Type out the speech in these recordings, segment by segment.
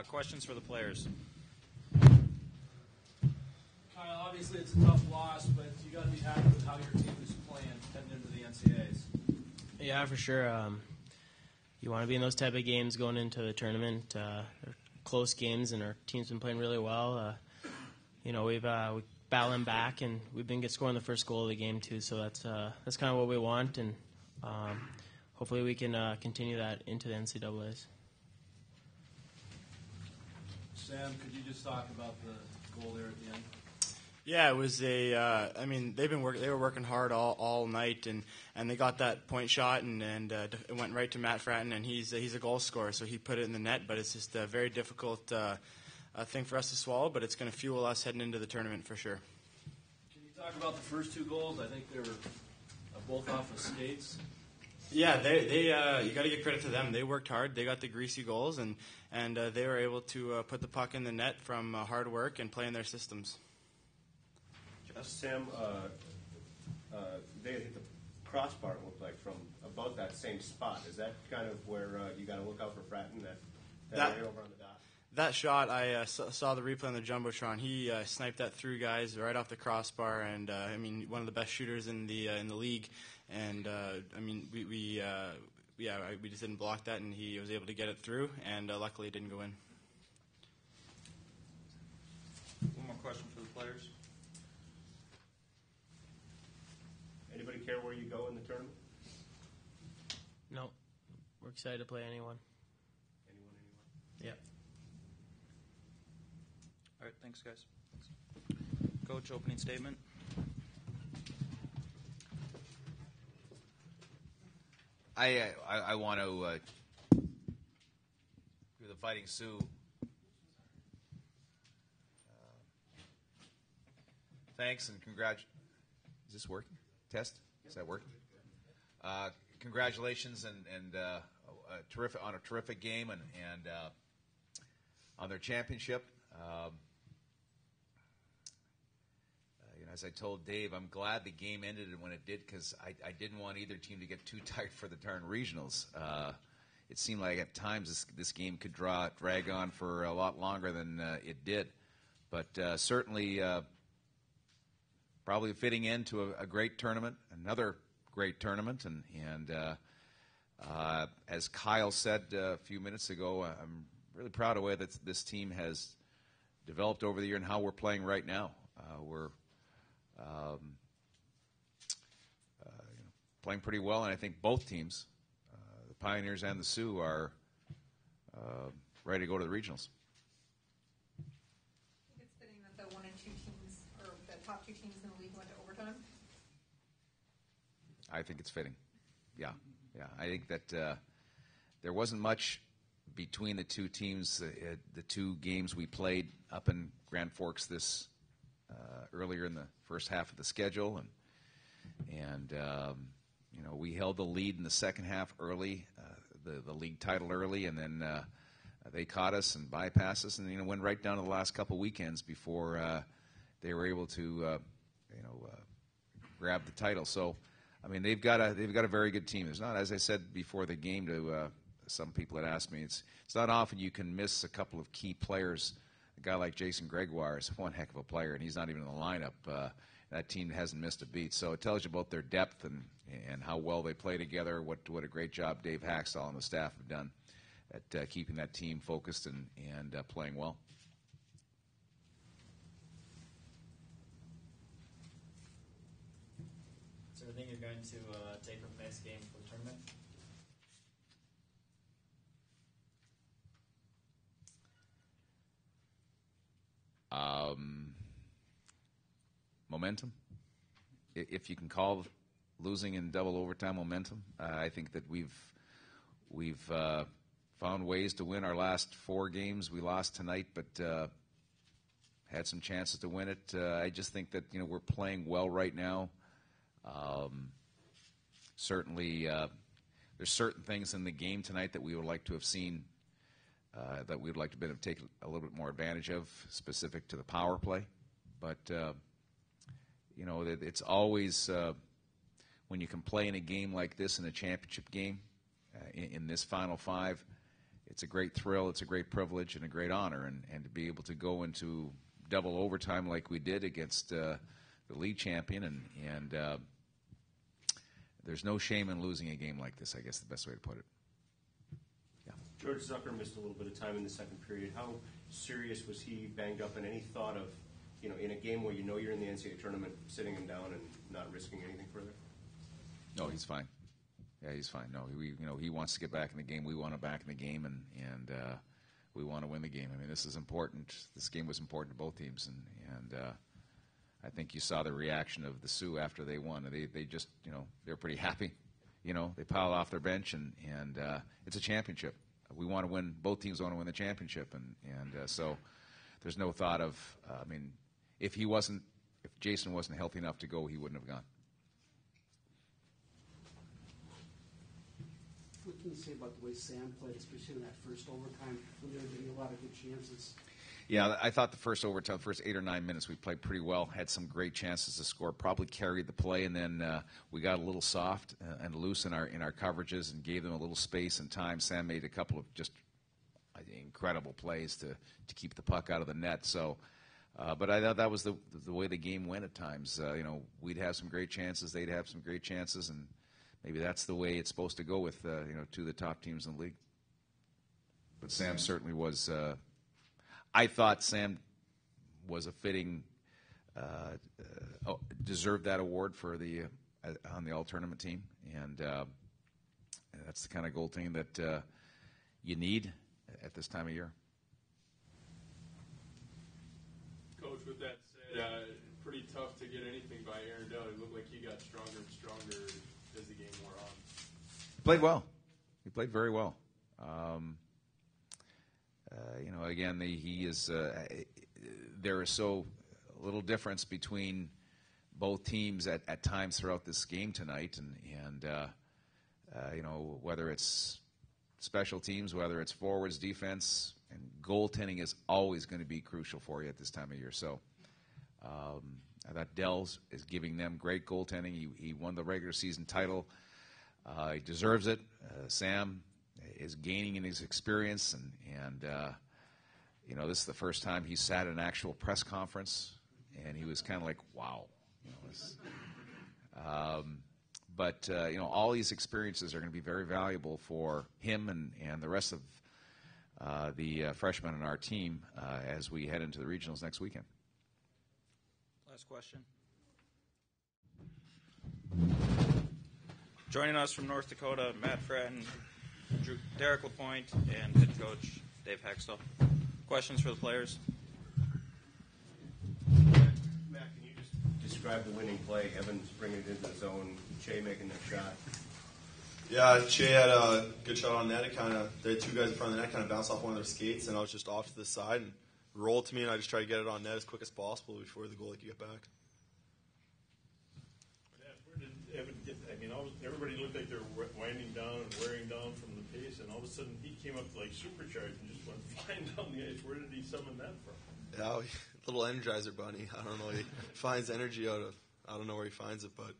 Questions for the players? Kyle, obviously it's a tough loss, but you got to be happy with how your team is playing heading into the NCAAs. Yeah, for sure. You want to be in those type of games going into the tournament. They're close games, and our team's been playing really well. We've battling back, and we've been scoring the first goal of the game too. So that's kind of what we want, and hopefully we can continue that into the NCAAs. Sam, could you just talk about the goal there at the end? Yeah, it was they were working hard all night, and they got that point shot, and it went right to Matt Fratton, and he's a goal scorer, so he put it in the net. But it's just a very difficult thing for us to swallow, but it's going to fuel us heading into the tournament for sure. Can you talk about the first two goals? I think they were both off of skates. Yeah, they you got to give credit to them. They worked hard. They got the greasy goals, and they were able to put the puck in the net from hard work and playing their systems. Sam, they hit the crossbar, it looked like, from about that same spot. Is that kind of where you got to look out for Fratton, that area over on the dot? That shot, I saw the replay on the Jumbotron. He sniped that through guys right off the crossbar, and one of the best shooters in the league. And we just didn't block that, and he was able to get it through, and luckily it didn't go in. One more question for the players. Anybody care where you go in the tournament? No, we're excited to play anyone. Anyone? Yeah. All right, thanks, guys. Coach, opening statement. I want to do the Fighting Sioux. Thanks and congratulations. Is this working? Test? Is that working? Congratulations and on a terrific game and on their championship. As I told Dave, I'm glad the game ended when it did because I didn't want either team to get too tight for the darn regionals. It seemed like at times this game could drag on for a lot longer than it did. But certainly probably fitting into a great tournament, another great tournament. And as Kyle said a few minutes ago, I'm really proud of the way that this team has developed over the year and how we're playing right now. We're playing pretty well, and I think both teams, the Pioneers and the Sioux, are ready to go to the regionals. I think it's fitting that the 1 and 2 teams, or the top 2 teams in the league, went to overtime. I think it's fitting. Yeah. I think that there wasn't much between the two teams. The two games we played up in Grand Forks this earlier in the first half of the schedule, and we held the lead in the second half early, the league title early, and then they caught us and bypassed us, and went right down to the last couple weekends before they were able to grab the title. So, they've got a very good team. There's not, as I said before the game to some people had asked me, it's not often you can miss a couple of key players. A guy like Jason Gregoire is one heck of a player, and he's not even in the lineup. That team hasn't missed a beat. So it tells you about their depth and how well they play together, what a great job Dave Haxtell and the staff have done at keeping that team focused and playing well. Is there anything you're going to take from the next game for the tournament? Momentum, if you can call losing in double overtime momentum. I think that we've found ways to win our last 4 games. We lost tonight, but had some chances to win it. I just think that we're playing well right now. Certainly, there's certain things in the game tonight that we would like to have seen, that we would like to have taken a little bit more advantage of, specific to the power play. But it's always when you can play in a game like this, in a championship game, in this Final Five, it's a great thrill, it's a great privilege, and a great honor, and to be able to go into double overtime like we did against the league champion, and there's no shame in losing a game like this, I guess the best way to put it. Yeah. George Zucker missed a little bit of time in the second period. How serious was he banged up, and any thought of, in a game where you're in the NCAA tournament, sitting him down and not risking anything further? No, he's fine. Yeah, he's fine. No, he wants to get back in the game. We want him back in the game, and we want to win the game. I mean, this is important. This game was important to both teams, and I think you saw the reaction of the Sioux after they won. They just, they're pretty happy. They piled off their bench, and it's a championship. We want to win. Both teams want to win the championship, and so there's no thought of. I mean, if Jason wasn't healthy enough to go, he wouldn't have gone. What can you say about the way Sam played, especially in that first overtime when they were getting a lot of good chances? Yeah, I thought the first overtime, first 8 or 9 minutes, we played pretty well, had some great chances to score, probably carried the play, and then we got a little soft and loose in our coverages and gave them a little space and time. Sam made a couple of just incredible plays to keep the puck out of the net. So, but I thought that was the way the game went at times. We'd have some great chances, they'd have some great chances, and maybe that's the way it's supposed to go with two of the top teams in the league. But Sam certainly was. I thought Sam was a fitting, deserved that award for on the all tournament team, and that's the kind of goaltending that you need at this time of year. Coach, with that said, pretty tough to get anything by Aaron Dell. He looked like he got stronger and stronger as the game wore on. Played well. He played very well. Again, he is. There is so little difference between both teams at times throughout this game tonight, and whether it's special teams, whether it's forwards, defense, and goaltending is always going to be crucial for you at this time of year. So I thought Dell's is giving them great goaltending. He won the regular season title. He deserves it. Sam is gaining in his experience, and this is the first time he sat in an actual press conference, and he was kind of like, wow. But all these experiences are going to be very valuable for him and the rest of the freshmen on our team as we head into the regionals next weekend. Last question. Joining us from North Dakota, Matt Fratton, Derek LaPointe, and head coach Dave Hextall. Questions for the players? Matt, can you just describe the winning play? Evans bringing it into the zone, Che making that shot. Yeah, Che had a good shot on net. They had two guys in front of the net, kind of bounced off one of their skates, and I was just off to the side and rolled to me, and I just tried to get it on net as quick as possible before the goalie could get back. Where did Evan get that? I mean, everybody looked like they were winding down and wearing down from the pace, and all of a sudden he came up like supercharged and just went flying down the ice. Where did he summon that from? Yeah, little Energizer bunny. I don't know. He finds energy out of. I don't know where he finds it, but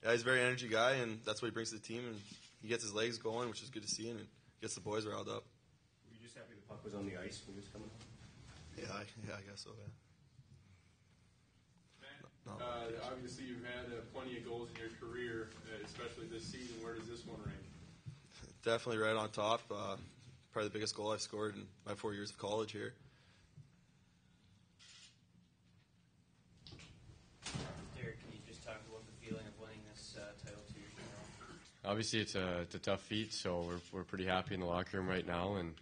yeah, he's a very energy guy, and that's what he brings to the team. And he gets his legs going, which is good to see, and it gets the boys riled up. Were you just happy the puck was on the ice when he was coming up? Yeah, I guess so. Yeah. Obviously, you've had plenty of goals in your career, especially this season. Where does this one rank? Definitely right on top. Probably the biggest goal I've scored in my 4 years of college here. Derek, can you just talk about the feeling of winning this title 2 years in a row? Obviously, it's a tough feat, so we're pretty happy in the locker room right now, and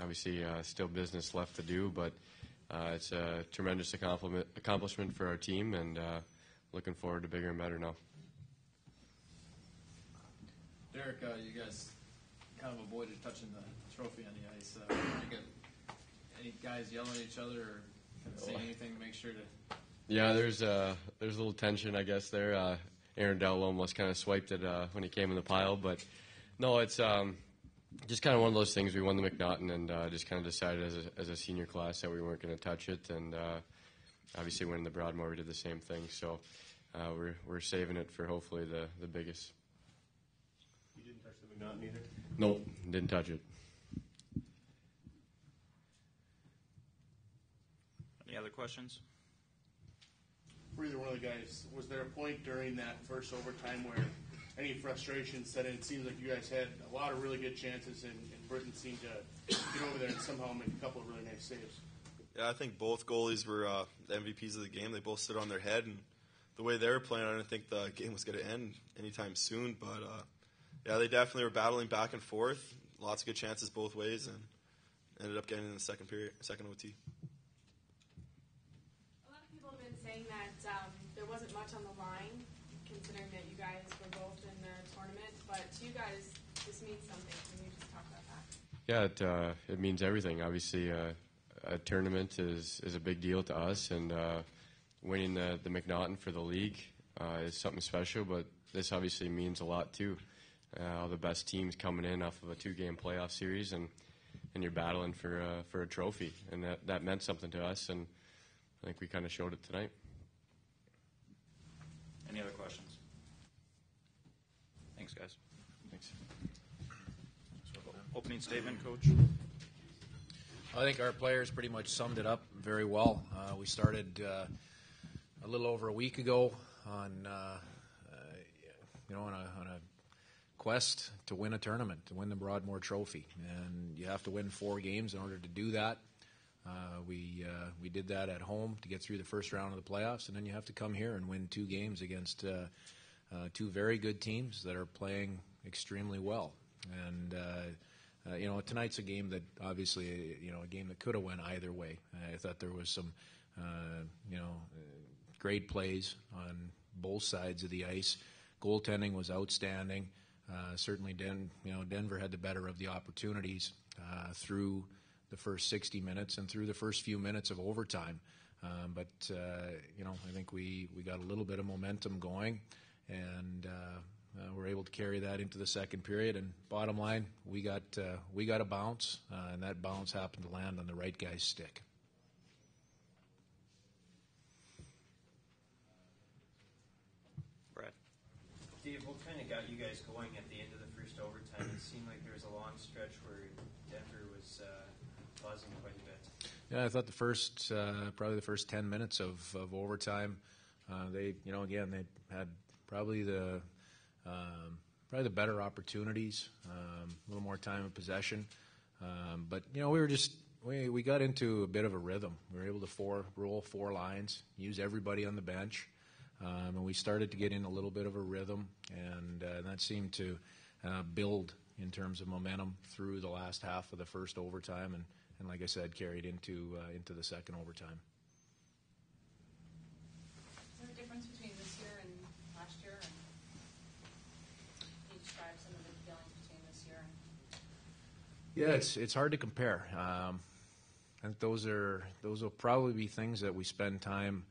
obviously still business left to do, but it's a tremendous accomplishment for our team, and looking forward to bigger and better now. Derek, you guys kind of avoided touching the trophy on the ice. Did you get any guys yelling at each other or kind of saying anything to make sure to... Yeah, there's a little tension, I guess, there. Aaron Dell almost kind of swiped it when he came in the pile, but no, it's just kind of one of those things. We won the McNaughton and just kind of decided as a senior class that we weren't going to touch it, and obviously winning the Broadmoor, we did the same thing, so we're saving it for hopefully the biggest. You didn't touch the McNaughton either? Nope, didn't touch it. Any other questions? For either one of the guys, was there a point during that first overtime where any frustration set in? It seems like you guys had a lot of really good chances, and Britain seemed to get over there and somehow make a couple of really nice saves. Yeah, I think both goalies were the MVPs of the game. They both stood on their head, and the way they were playing, I didn't think the game was going to end anytime soon. But, yeah, they definitely were battling back and forth. Lots of good chances both ways, and ended up getting in the second OT. A lot of people have been saying that there wasn't much on the line, considering that you guys were both in the tournament. But to you guys, this means something. Can you just talk about that? Yeah, it means everything. Obviously, a tournament is a big deal to us, and winning the McNaughton for the league is something special, but this obviously means a lot too. All the best teams coming in off of a 2-game playoff series, and you're battling for a trophy, and that meant something to us, and I think we kind of showed it tonight. Any other questions? Thanks, guys. Thanks. Opening statement, Coach. I think our players pretty much summed it up very well. We started a little over a week ago on a quest to win a tournament, to win the Broadmoor Trophy, and you have to win 4 games in order to do that. We did that at home to get through the first round of the playoffs, and then you have to come here and win 2 games against 2 very good teams that are playing extremely well. And tonight's a game that obviously, a game that could have went either way. I thought there was some, great plays on both sides of the ice. Goaltending was outstanding. Certainly, Denver had the better of the opportunities through the first 60 minutes and through the first few minutes of overtime. But I think we got a little bit of momentum going, and we're able to carry that into the second period. And bottom line, we got a bounce, and that bounce happened to land on the right guy's stick. Brad. Dave, what kind of got you guys going at the end of the first overtime? It seemed like there was a long stretch where Denver was buzzing quite a bit. Yeah, I thought probably the first 10 minutes of overtime, they had probably the better opportunities, a little more time of possession. But we got into a bit of a rhythm. We were able to roll 4 lines, use everybody on the bench, and we started to get in a little bit of a rhythm, and that seemed to build in terms of momentum through the last half of the first overtime, and like I said, carried into the second overtime. Is there a difference between this year and last year? And can you describe some of the feelings between this year and? Yeah, it's hard to compare. I think those will probably be things that we spend time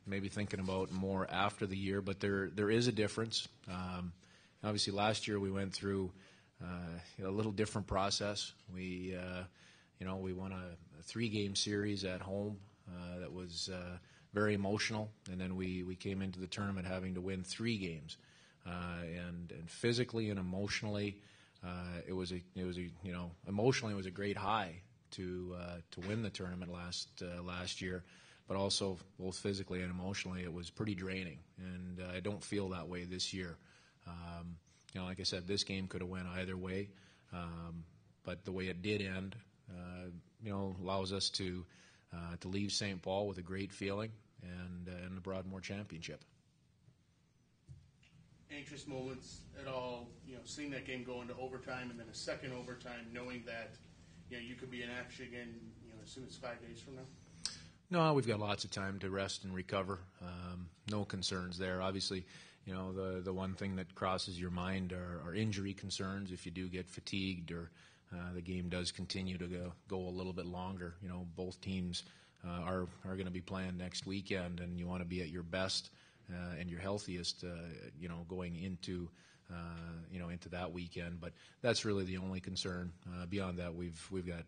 maybe thinking about more after the year. But there is a difference. Obviously, last year we went through a little different process. We won a 3-game series at home that was very emotional, and then we came into the tournament having to win 3 games, and physically and emotionally, emotionally it was a great high to win the tournament last year, but also both physically and emotionally it was pretty draining, and I don't feel that way this year. Like I said, this game could have went either way, but the way it did end, allows us to leave St. Paul with a great feeling and the Broadmoor Championship. Anxious moments at all, seeing that game go into overtime and then a second overtime, knowing that, you could be in action again, as soon as 5 days from now? No, we've got lots of time to rest and recover. No concerns there. Obviously, the one thing that crosses your mind are injury concerns if you do get fatigued or the game does continue to go a little bit longer. Both teams are going to be playing next weekend, and you want to be at your best and your healthiest, going into that weekend. But that's really the only concern. Beyond that, we've got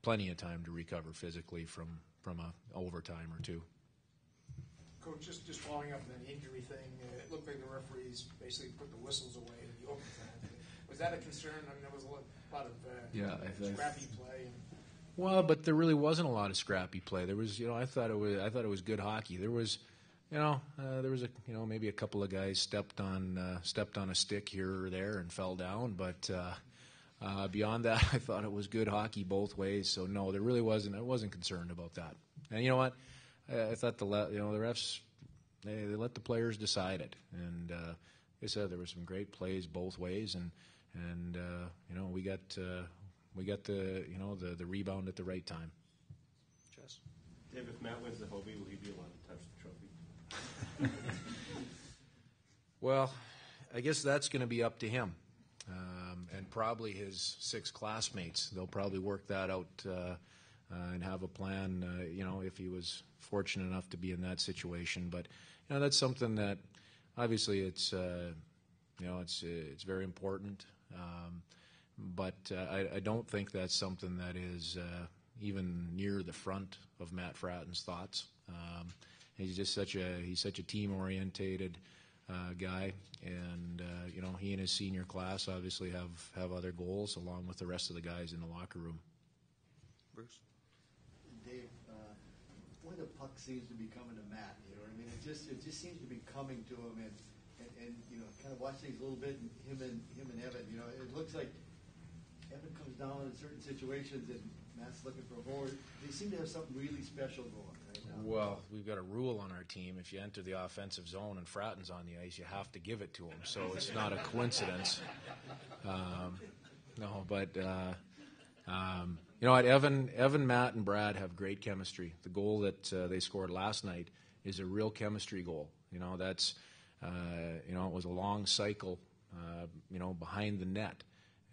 plenty of time to recover physically from a overtime or 2. Coach, just following up on that injury thing, it looked like the referees basically put the whistles away in the overtime. Was that a concern? I mean, there was a lot of scrappy play. Well, but there really wasn't a lot of scrappy play. There was, I thought it was good hockey. There was, there was maybe a couple of guys stepped on a stick here or there and fell down, but beyond that, I thought it was good hockey both ways. So no, there really wasn't. I wasn't concerned about that. And you know what? I thought the refs they let the players decide it, and like I said, there were some great plays both ways, and we got the rebound at the right time. Jess? Dave, if Matt wins the Hobie, will he be allowed to touch the trophy? Well, I guess that's going to be up to him, and probably his 6 classmates. They'll probably work that out and have a plan. If he was fortunate enough to be in that situation, but that's something that obviously it's very important. But I don't think that's something that is even near the front of Matt Fratton's thoughts. He's just such a team-orientated guy, and he and his senior class obviously have other goals along with the rest of the guys in the locker room. Bruce? Dave, boy, the puck seems to be coming to Matt. You know what I mean? It just seems to be coming to him, and kind of watch things a little bit. Him and Evan. It looks like Evan comes down in certain situations, and Matt's looking for a goal. They seem to have something really special going right now. Well, we've got a rule on our team: if you enter the offensive zone and Fratton's on the ice, you have to give it to him. So it's not a coincidence. No, but. Evan, Matt, and Brad have great chemistry. The goal that they scored last night is a real chemistry goal. That's it was a long cycle, behind the net,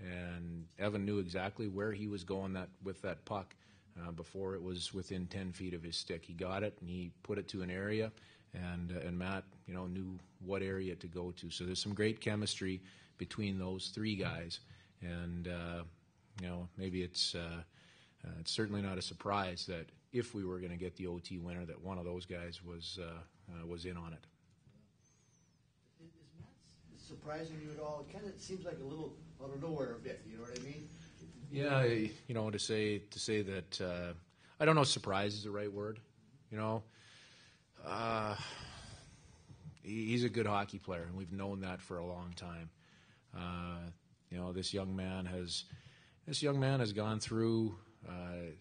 and Evan knew exactly where he was going with that puck before it was within 10 feet of his stick. He got it and he put it to an area, and Matt, knew what area to go to. So there's some great chemistry between those 3 guys, and. Maybe it's certainly not a surprise that if we were going to get the OT winner, that one of those guys was in on it. Is Matt surprising you at all? It kind of seems like a little out of nowhere a bit. You know what I mean? Yeah, to say that I don't know. Surprise is the right word. He's a good hockey player, and we've known that for a long time. This young man has gone through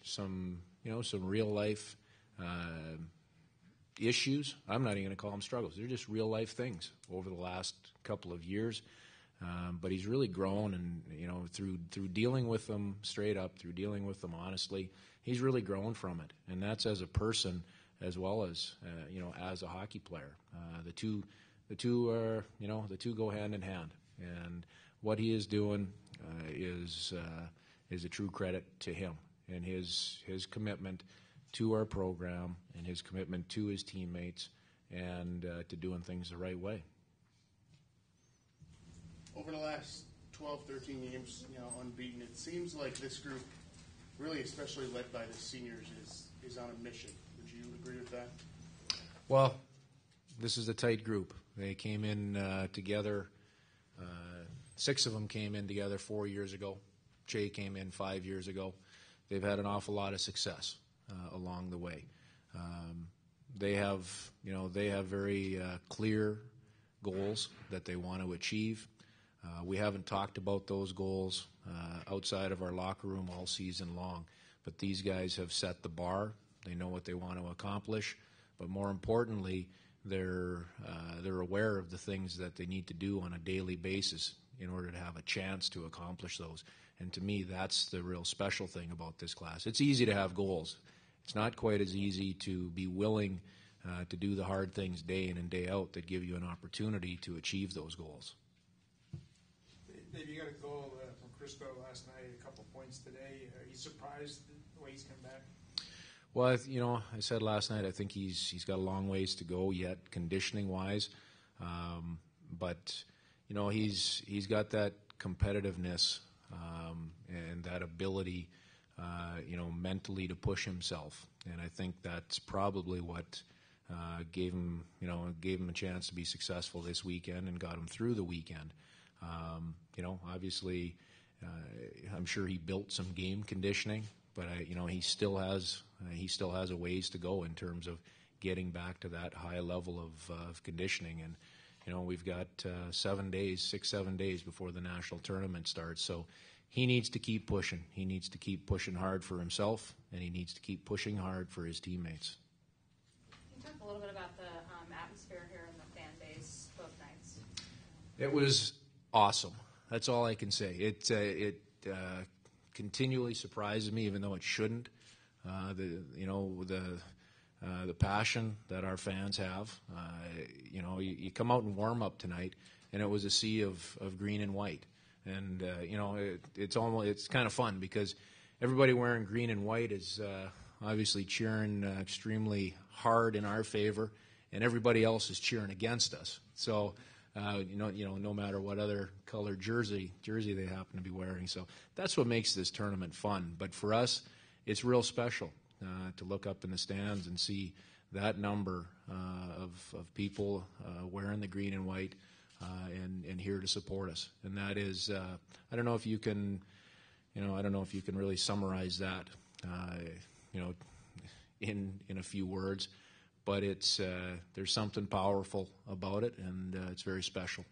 some real life issues. I'm not even going to call them struggles. They're just real life things over the last couple of years. But he's really grown, and through dealing with them straight up, through dealing with them honestly, he's really grown from it. And that's as a person as well as as a hockey player. The two go hand in hand. And what he is doing is a true credit to him and his commitment to our program and his commitment to his teammates and to doing things the right way. Over the last 12, 13 games, unbeaten, it seems like this group, really especially led by the seniors, is on a mission. Would you agree with that? Well, this is a tight group. They came in together. 6 of them came in together 4 years ago. Jay came in 5 years ago. They've had an awful lot of success along the way. They have very clear goals that they want to achieve. We haven't talked about those goals outside of our locker room all season long, but these guys have set the bar. They know what they want to accomplish, but more importantly, they're aware of the things that they need to do on a daily basis in order to have a chance to accomplish those. And to me, that's the real special thing about this class. It's easy to have goals. It's not quite as easy to be willing to do the hard things day in and day out that give you an opportunity to achieve those goals. Dave, you got a goal from Christo last night, a couple points today. Are you surprised the way he's come back? Well, I said last night, I think he's got a long ways to go yet, conditioning-wise. But he's got that competitiveness and that ability, mentally to push himself. And I think that's probably what gave him a chance to be successful this weekend and got him through the weekend. Obviously, I'm sure he built some game conditioning, but he still has a ways to go in terms of getting back to that high level of conditioning. And we've got 7 days before the national tournament starts. So he needs to keep pushing. He needs to keep pushing hard for himself, and he needs to keep pushing hard for his teammates. Can you talk a little bit about the atmosphere here and the fan base both nights? It was awesome. That's all I can say. It continually surprises me, even though it shouldn't. The passion that our fans have. You come out and warm up tonight, and it was a sea of green and white. And it's kind of fun because everybody wearing green and white is obviously cheering extremely hard in our favor, and everybody else is cheering against us. So no matter what other color jersey they happen to be wearing. So that's what makes this tournament fun. But for us, it's real special to look up in the stands and see that number of people wearing the green and white and here to support us. And that is, I don't know if you can really summarize that, in a few words. But there's something powerful about it, and it's very special.